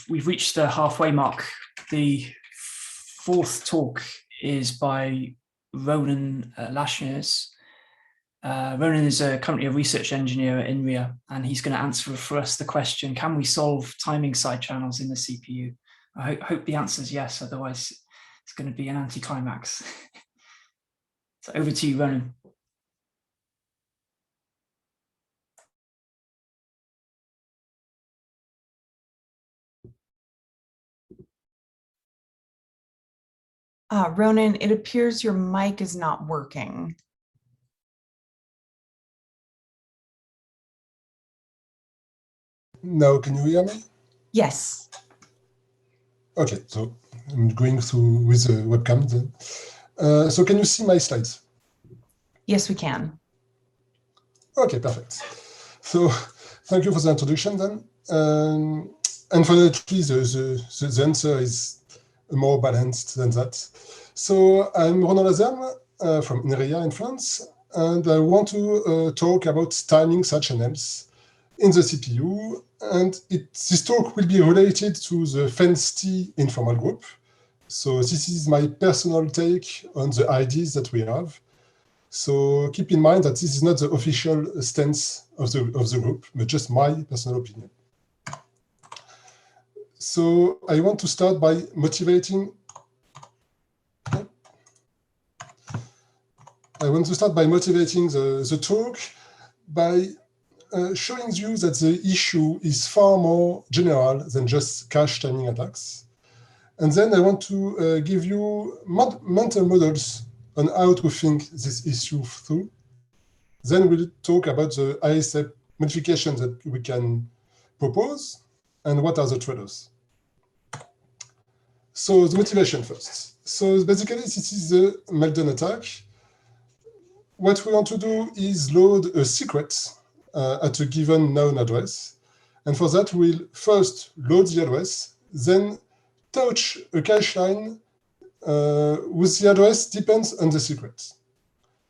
we've reached the halfway mark. The fourth talk is by Ronan Lashermes. Ronan is currently a research engineer at INRIA, and he's going to answer for us the question, can we solve timing side channels in the CPU? I hope the answer is yes, otherwise it's going to be an anticlimax. So over to you, Ronan. Ronan, it appears your mic is not working. Now, can you hear me? Yes. Okay, so I'm going through with the webcam then. So can you see my slides? Yes, we can. Okay, perfect. So thank you for the introduction then. Unfortunately, the answer is more balanced than that. So I'm Ronan Lashermes from INRIA in France, and I want to talk about timing side channels in the CPU. And this talk will be related to the FENST informal group. So this is my personal take on the ideas that we have. So keep in mind that this is not the official stance of the group, but just my personal opinion. So I want to start by motivating. The talk by showing you that the issue is far more general than just cache timing attacks. And then I want to give you mental models on how to think this issue through. Then we'll talk about the ISA modifications that we can propose and what are the trade-offs. So the motivation first. So basically, this is the meltdown attack. What we want to do is load a secret at a given known address. And for that, we'll first load the address, then touch a cache line with the address depends on the secret.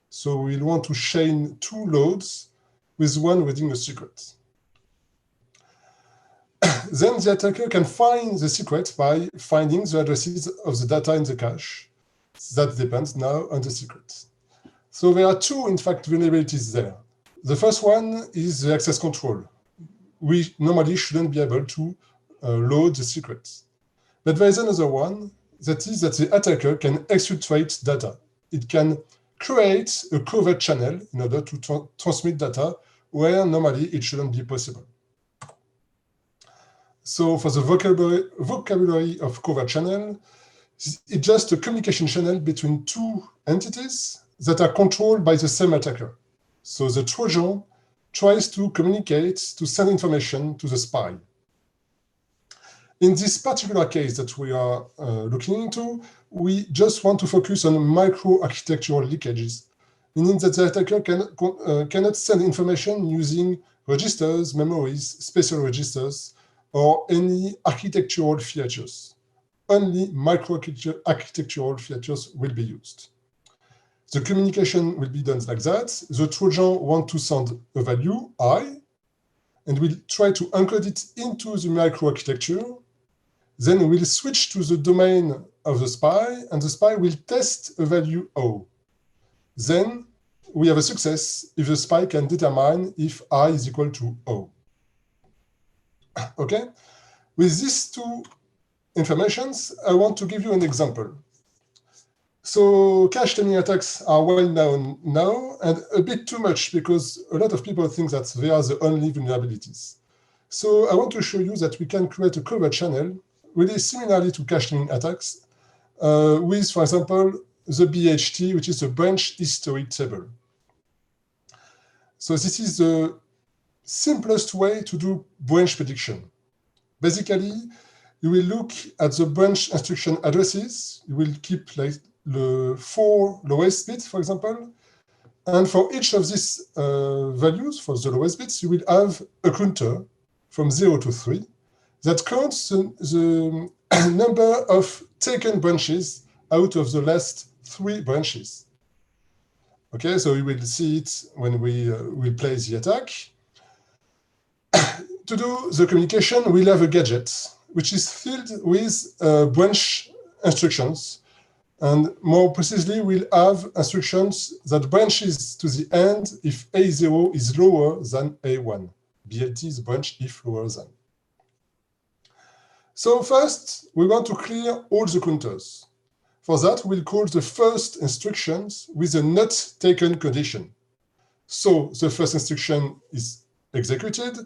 So we'll want to chain two loads with one reading a secret. Then the attacker can find the secret by finding the addresses of the data in the cache. That depends now on the secret. So there are two, in fact, vulnerabilities there. The first one is the access control. We normally shouldn't be able to load the secrets. But there is another one, that is that the attacker can exfiltrate data. It can create a covert channel in order to transmit data where normally it shouldn't be possible. So for the vocabulary of covert channel, it's just a communication channel between two entities that are controlled by the same attacker. So the Trojan tries to communicate, to send information to the spy. In this particular case that we are looking into, we just want to focus on micro-architectural leakages, meaning that the attacker cannot send information using registers, memories, special registers, or any architectural features. Only micro-architectural features will be used. The communication will be done like that. The Trojan wants to send a value, I, and we'll try to encode it into the microarchitecture. Then we'll switch to the domain of the spy, and the spy will test a value O. Then we have a success if the spy can determine if I is equal to O. Okay? With these two informations, I want to give you an example. So cache timing attacks are well known now, and a bit too much because a lot of people think that they are the only vulnerabilities. So I want to show you that we can create a covert channel really similarly to cache timing attacks with, for example, the BHT, which is a branch history table. So this is the simplest way to do branch prediction. Basically, you will look at the branch instruction addresses. You will keep like the 4 lowest bits, for example. And for each of these values, for the lowest bits, you will have a counter from 0 to 3 that counts the number of taken branches out of the last 3 branches. Okay, so we will see it when we place the attack. To do the communication, we'll have a gadget. which is filled with branch instructions. And more precisely, we'll have instructions that branches to the end if A0 is lower than A1. BLT is branch if lower than. So first, we want to clear all the counters. For that, we'll call the first instructions with a not taken condition. So the first instruction is executed,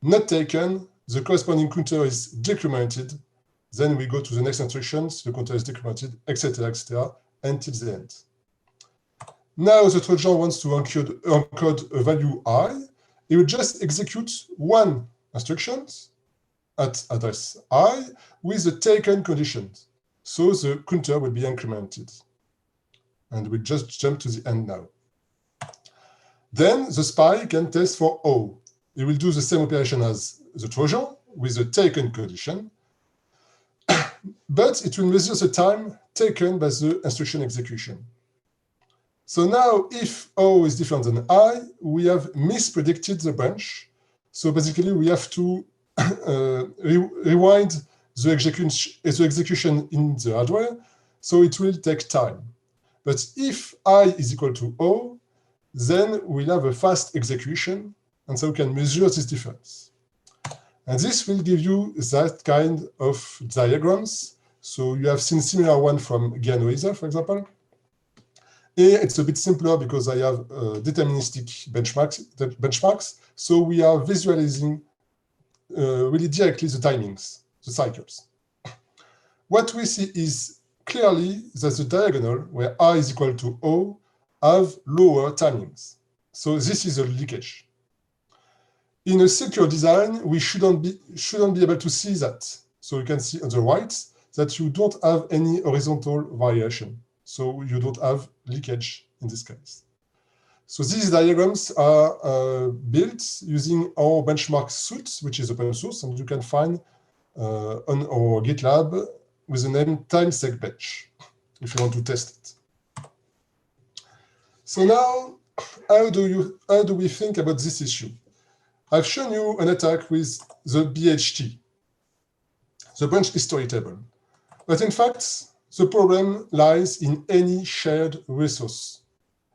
not taken, the corresponding counter is decremented. Then we go to the next instructions, the counter is decremented, etc., until the end. Now the Trojan wants to encode a value I. It will just execute one instruction at address I with the taken conditions. So the counter will be incremented. And we just jump to the end now. Then the spy can test for O. It will do the same operation as the Trojan with the taken condition, but it will measure the time taken by the instruction execution. So now, if O is different than I, we have mispredicted the branch. So basically, we have to rewind the execution in the hardware, so it will take time. But if I is equal to O, then we'll have a fast execution, and so we can measure this difference. And this will give you that kind of diagrams. So you have seen similar one from Ganoiser, for example. Here it's a bit simpler because I have deterministic benchmarks. So we are visualizing really directly the timings, the cycles. What we see is clearly that the diagonal, where I is equal to O, have lower timings. So this is a leakage. In a secure design, we shouldn't be able to see that. So you can see on the right that you don't have any horizontal variation. So you don't have leakage in this case. So these diagrams are built using our benchmark suite, which is open source, and you can find on our GitLab with the name TimeSecBench if you want to test it. So now, how do we think about this issue? I've shown you an attack with the BHT, the branch history table. But in fact, the problem lies in any shared resource.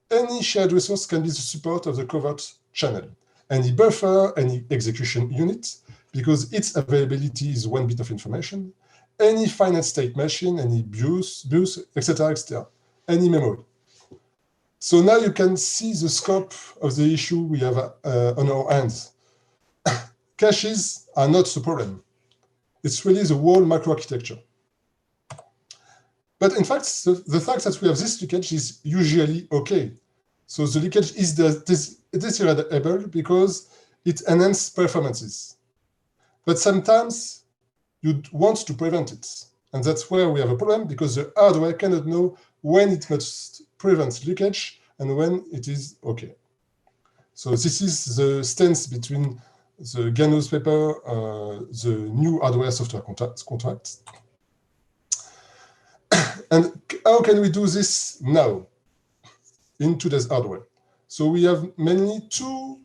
Any shared resource can be the support of the covert channel, any buffer, any execution unit, because its availability is one bit of information, any finite state machine, any BIOS, etc., any memory. So now you can see the scope of the issue we have on our hands. Caches are not the problem. It's really the whole microarchitecture. But in fact, the fact that we have this leakage is usually okay. So the leakage is desirable because it enhances performances. But sometimes you want to prevent it. And that's where we have a problem, because the hardware cannot know when it must prevent leakage and when it is okay. So this is the stance between the Gano's paper, the new hardware software contract. And how can we do this now in today's hardware? So we have mainly two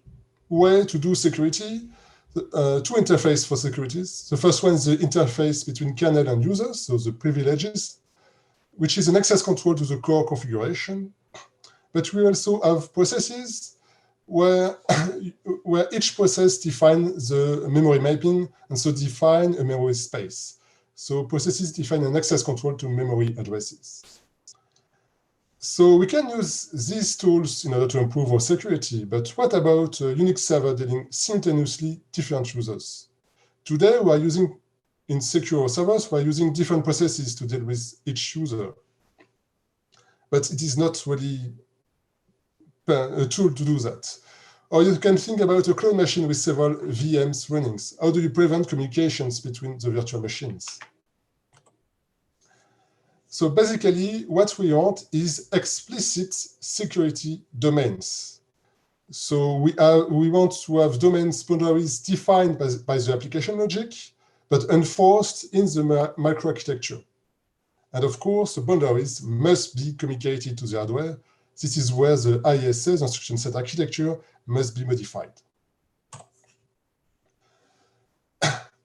ways to do security, two interfaces for securities. The first one is the interface between kernel and users, so the privileges, which is an access control to the core configuration. But we also have processes where each process defines the memory mapping and so define a memory space. So processes define an access control to memory addresses. So we can use these tools in order to improve our security, but what about a Unix server dealing simultaneously different users? Today, we are using, in secure servers, we are using different processes to deal with each user. But it is not really a tool to do that. Or you can think about a clone machine with several VMs running. How do you prevent communications between the virtual machines? So basically, what we want is explicit security domains. So we want to have domains boundaries defined by the application logic, but enforced in the microarchitecture. And of course, the boundaries must be communicated to the hardware. This is where the ISA, the instruction set architecture, must be modified.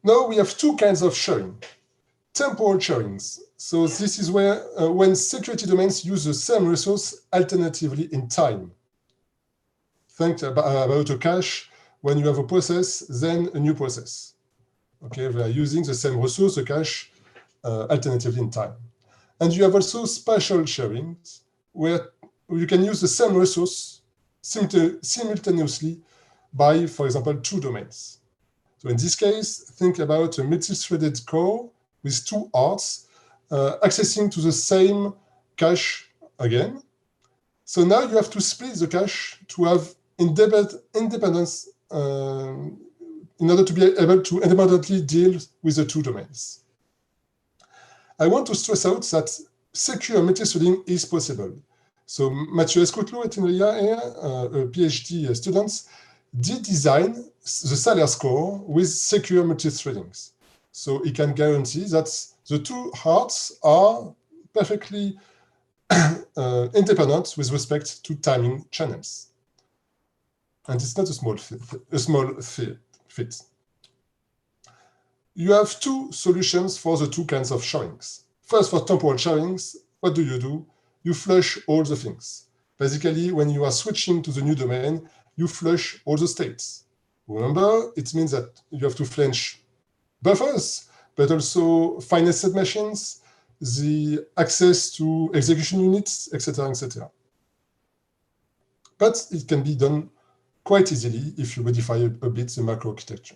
Now we have two kinds of sharing. Temporal sharings. So this is where when security domains use the same resource alternatively in time. Think about a cache. When you have a process, then a new process. Okay, they are using the same resource, the cache, alternatively in time. And you have also spatial sharings, where you can use the same resource simultaneously by, for example, two domains. So in this case, think about a multi-threaded core with two hearts accessing to the same cache again. So now you have to split the cache to have independence in order to be able to independently deal with the two domains. I want to stress out that secure multi-threading is possible. So Mathieu Escoutlo at INRIA here, a PhD student, did design the Saler score with secure multi-threadings. So he can guarantee that the two hearts are perfectly independent with respect to timing channels. And it's not a small fit. You have two solutions for the two kinds of sharings. First, for temporal sharings, what do? You flush all the things. Basically, when you are switching to the new domain, you flush all the states. Remember, it means that you have to flush buffers, but also finite machines, the access to execution units, etc., etc. But it can be done quite easily if you modify a bit the macro architecture.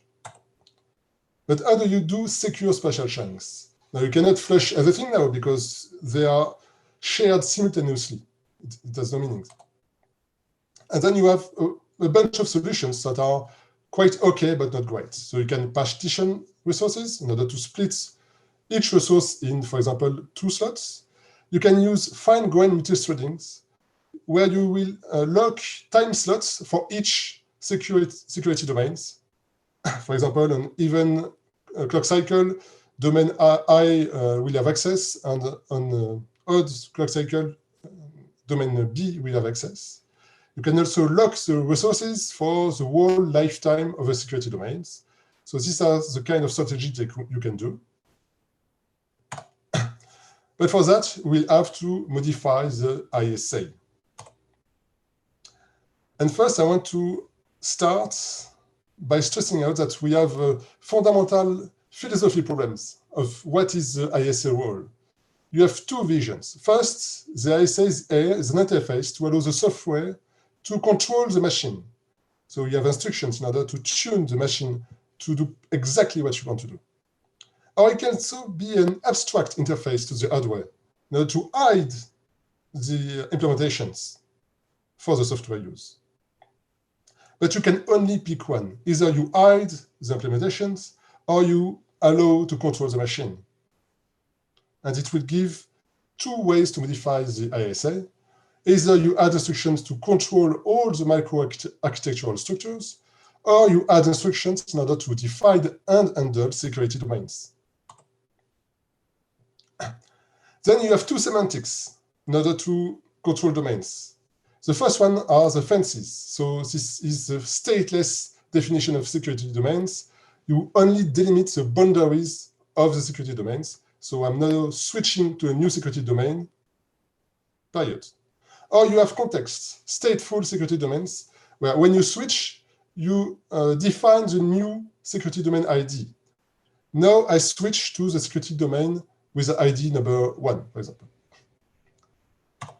But how do you do secure spatial sharings? Now you cannot flush everything now because they are shared simultaneously. It has no meaning. And then you have a bunch of solutions that are quite okay, but not great. So you can partition resources in order to split each resource in, for example, two slots. You can use fine-grained multi-threadings where you will lock time slots for each security domains. For example, an even clock cycle, domain I will have access, and on odd clock cycle, domain B will have access. You can also lock the resources for the whole lifetime of the security domains. So these are the kind of strategy that you can do. But for that, we'll have to modify the ISA. And first, I want to start by stressing out that we have fundamental philosophy problems of what is the ISA role. You have two visions. First, the ISA is an interface to allow the software to control the machine. So you have instructions in order to tune the machine to do exactly what you want to do. Or it can also be an abstract interface to the hardware in order to hide the implementations for the software use. But you can only pick one. Either you hide the implementations or you allow to control the machine. And it will give two ways to modify the ISA. Either you add instructions to control all the micro-architectural structures, or you add instructions in order to define and handle security domains. Then you have two semantics in order to control domains. The first one are the fences. So this is the stateless definition of security domains. You only delimit the boundaries of the security domains. So I'm now switching to a new security domain, period. Or you have context, stateful security domains, where when you switch, you define the new security domain ID. Now I switch to the security domain with the ID number 1, for example.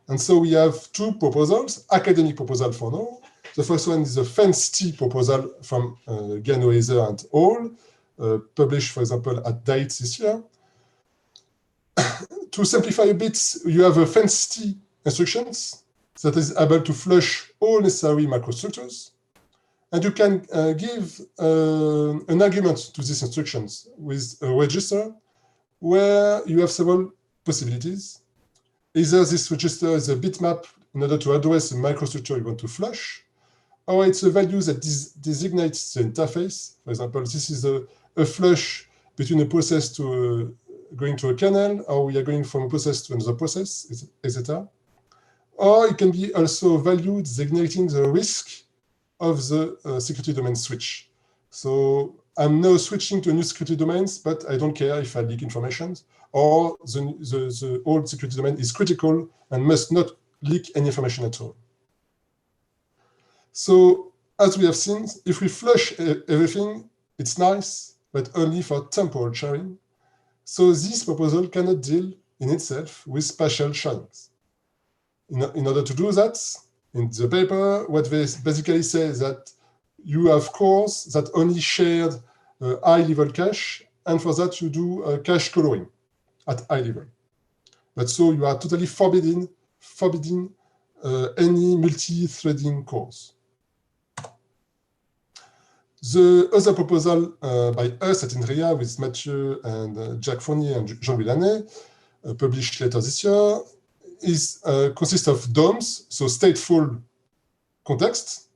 And so we have two proposals, academic proposal for now. The first one is the FENCE-T proposal from Ganoeser and al., published, for example, at DITE this year. To simplify a bit, you have a FENCE-T instructions that is able to flush all necessary microstructures. And you can give an argument to these instructions with a register where you have several possibilities. Either this register is a bitmap in order to address the microstructure you want to flush, or it's a value that designates the interface. For example, this is a flush between a process to going to a kernel, or we are going from a process to another process, etc. Or it can be also a value designating the risk of the security domain switch. So I'm now switching to a new security domains, but I don't care if I leak information, or the old security domain is critical and must not leak any information at all. So as we have seen, if we flush everything, it's nice, but only for temporal sharing. So this proposal cannot deal in itself with spatial sharings. In order to do that, in the paper, what they basically say is that you have cores that only shared high-level cache, and for that you do cache coloring at high level. But so you are totally forbidding any multi-threading cores. The other proposal by us at INRIA with Mathieu and Jacques Fournier and Jean-Louis Lannet, published later this year, consists of DOMs, so stateful context.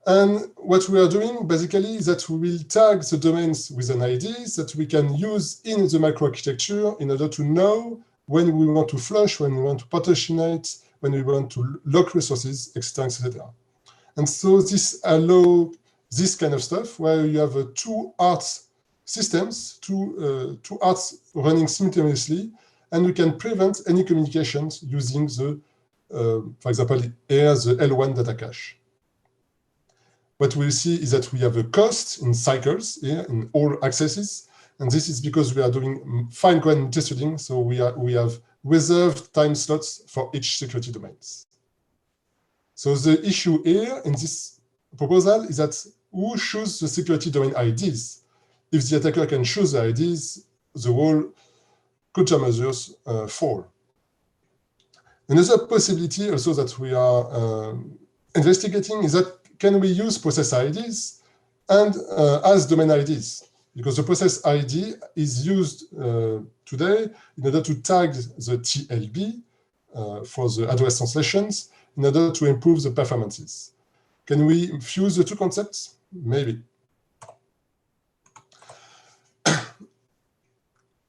And what we are doing basically is that we will tag the domains with an ID that we can use in the microarchitecture in order to know when we want to flush, when we want to partitionate, when we want to lock resources, etc., etc. And so this allows this kind of stuff where you have two arts systems, two arts running simultaneously, and we can prevent any communications using the, for example, here the L1 data cache. What we'll see is that we have a cost in cycles here in all accesses, and this is because we are doing fine-grained multi-threading, so we have reserved time slots for each security domains. So the issue here in this proposal is that who chooses the security domain IDs? If the attacker can choose the IDs, the whole countermeasures fall. Another possibility also that we are investigating is that can we use process IDs and as domain IDs? Because the process ID is used today in order to tag the TLB for the address translations in order to improve the performances. Can we fuse the two concepts? Maybe.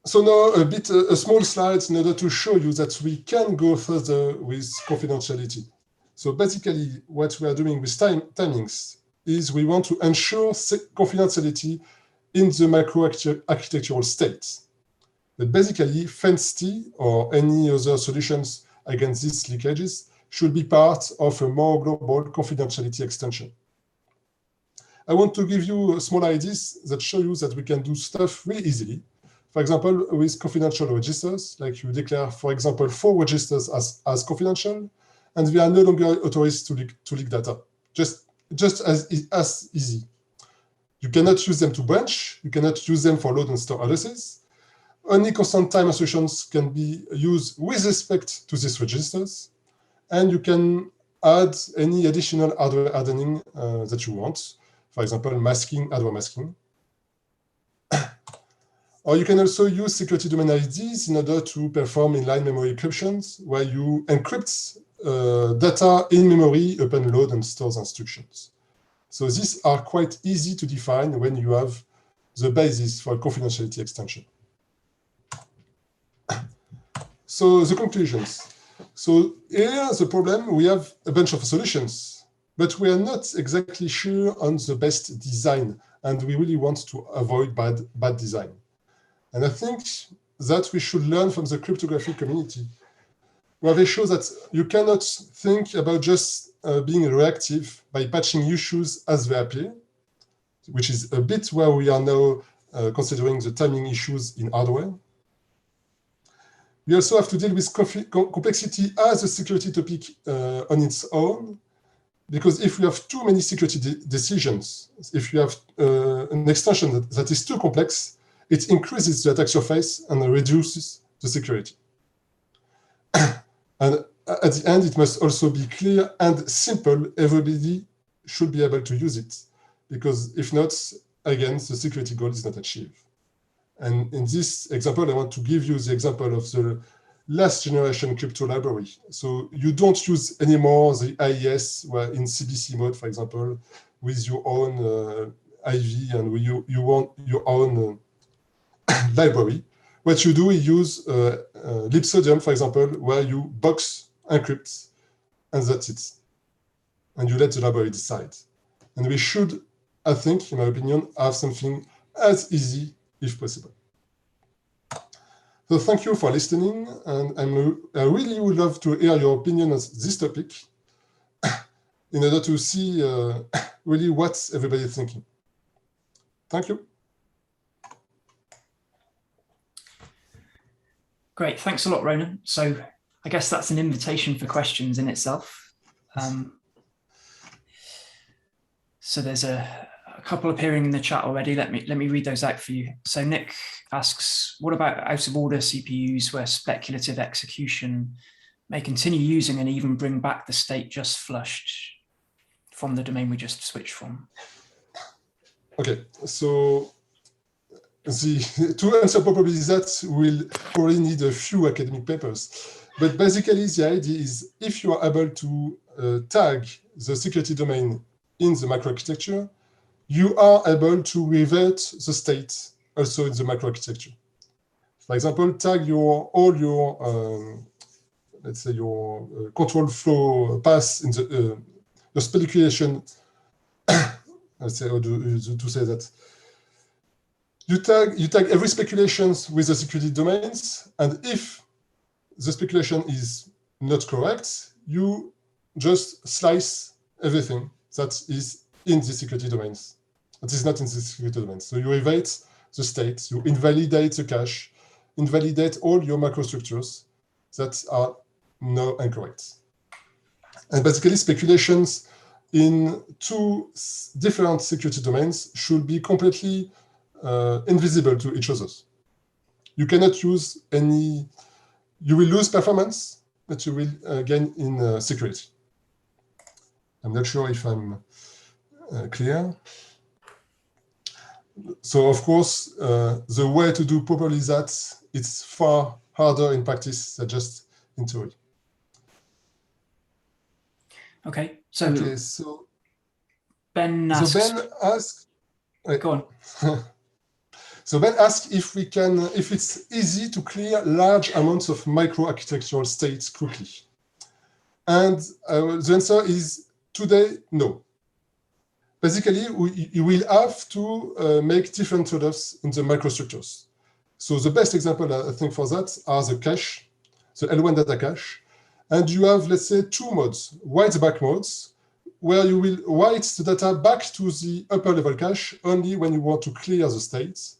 So now a small slide in order to show you that we can go further with confidentiality. So basically what we are doing with timings is we want to ensure confidentiality in the micro-architectural state. But basically FENST or any other solutions against these leakages should be part of a more global confidentiality extension. I want to give you small ideas that show you that we can do stuff really easily. For example, with confidential registers, like you declare, for example, 4 registers as confidential, and we are no longer authorized to leak data, just as easy. You cannot use them to branch, you cannot use them for load and store addresses. Only constant time assertions can be used with respect to these registers, and you can add any additional hardware hardening that you want. For example, masking, hardware masking. Or you can also use security domain IDs in order to perform inline memory encryptions, where you encrypt data in memory upon load and stores instructions. So these are quite easy to define when you have the basis for a confidentiality extension. So the conclusions. So here the problem, we have a bunch of solutions, but we are not exactly sure on the best design, and we really want to avoid bad design. And I think that we should learn from the cryptography community, where they show that you cannot think about just being reactive by patching issues as they appear, which is a bit where we are now considering the timing issues in hardware. We also have to deal with complexity as a security topic on its own, because if we have too many security decisions, if you have an extension that is too complex, it increases the attack surface and reduces the security. And at the end, it must also be clear and simple. Everybody should be able to use it, because if not, again, the security goal is not achieved. And in this example, I want to give you the example of the last generation crypto library. So you don't use anymore the IES, where in CBC mode, for example, with your own IV and you want your own library. What you do is use libsodium, for example, where you box encrypt, and that's it. And you let the library decide. And we should I think, in my opinion, have something as easy if possible. So thank you for listening, and I really would love to hear your opinion on this topic in order to see really what everybody is thinking. Thank you. Great, thanks a lot, Ronan. So I guess that's an invitation for questions in itself. So there's a couple appearing in the chat already. Let me read those out for you. So Nick asks, what about out of order CPUs where speculative execution may continue using and even bring back the state just flushed from the domain we just switched from? Okay, so to answer probably that, we'll probably need a few academic papers. But basically, the idea is if you are able to tag the security domain in the microarchitecture, you are able to revert the state also in the microarchitecture. For example, tag all your let's say your control flow paths in the speculation. Let's say, how to say that? You tag every speculation with the security domains, and if the speculation is not correct, you just slice everything that is in the security domains. That is not in the security domains. So you evade the state, you invalidate the cache, invalidate all your microstructures that are now incorrect. And basically, speculations in two different security domains should be completely invisible to each other. You cannot use any, you will lose performance, but you will gain in security. I'm not sure if I'm clear. So of course, the way to do properly that, it's far harder in practice than just in theory. Okay, so Ben asks, go on. So Ben asks if it's easy to clear large amounts of microarchitectural states quickly. And the answer is today, no. Basically, you will have to make different trade-offs in the microstructures. So the best example, I think, for that are the cache, the L1 data cache. And you have, let's say, two modes, write-back modes, where you will write the data back to the upper-level cache only when you want to clear the states.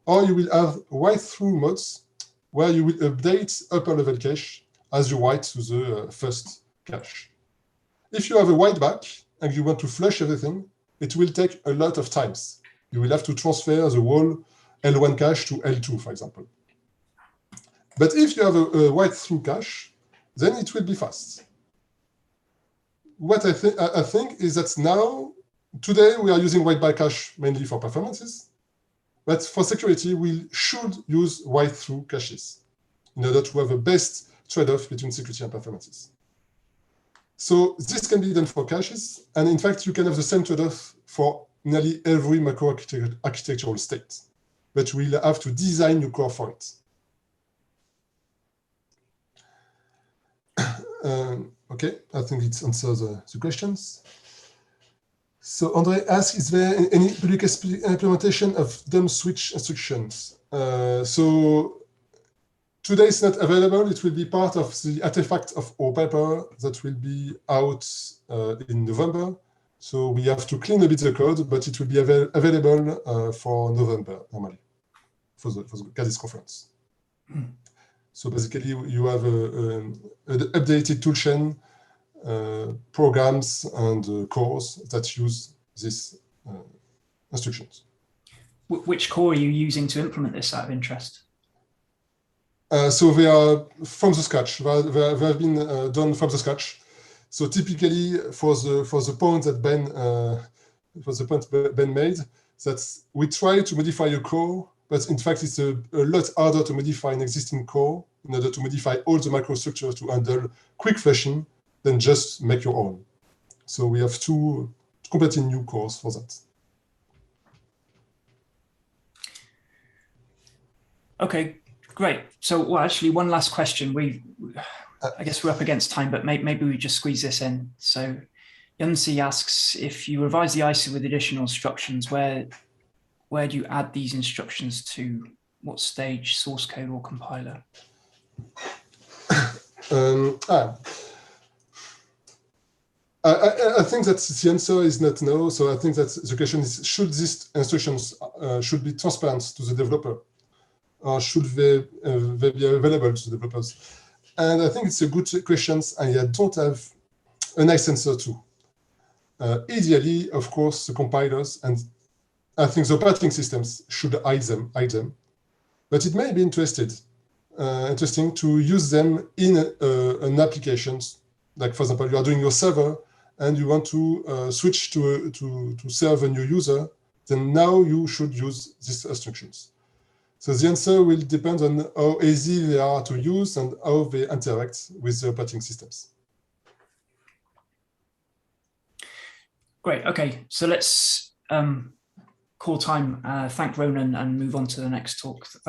Or you will have write-through modes, where you will update upper-level cache as you write to the first cache. If you have a write-back and you want to flush everything, it will take a lot of times. You will have to transfer the whole L1 cache to L2, for example. But if you have a write-through cache, then it will be fast. What I think is that now, today, we are using write-back cache mainly for performances. But for security, we should use write-through caches in order to have the best trade-off between security and performances. So this can be done for caches. And in fact, you can have the same trade-off for nearly every microarchitectural state. But we'll have to design your core for it. Okay, I think it answers the questions. So Andre asks, is there any public implementation of dumb switch instructions? So today it's not available. It will be part of the artifact of our paper that will be out in November. So we have to clean a bit the code, but it will be available for November normally for the CASIS conference. So basically, you have an updated toolchain, programs and cores that use these instructions. Which core are you using to implement this out of interest? So they are from the scratch. They have been done from the scratch. So typically, for the point that Ben made, that we try to modify a core, but in fact, it's a lot harder to modify an existing core in order to modify all the microstructures to handle quick flashing than just make your own. So we have two completely new cores for that. Okay, great. So, well, actually, one last question. I guess we're up against time, but maybe we just squeeze this in. So, Yunsi asks, if you revise the ISA with additional instructions, where do you add these instructions to? What stage, source code or compiler? I think that the answer is not no. So I think that the question is, should these instructions should be transparent to the developer, or should they be available to the developers? And I think it's a good question, and I don't have a nice answer to. Ideally, of course, the compilers and I think the operating systems should hide them. But it may be interesting to use them in an applications. Like, for example, you are doing your server and you want to switch to serve a new user, then now you should use these instructions. So the answer will depend on how easy they are to use and how they interact with the operating systems. Great. Okay, so let's call time, thank Ronan and move on to the next talk.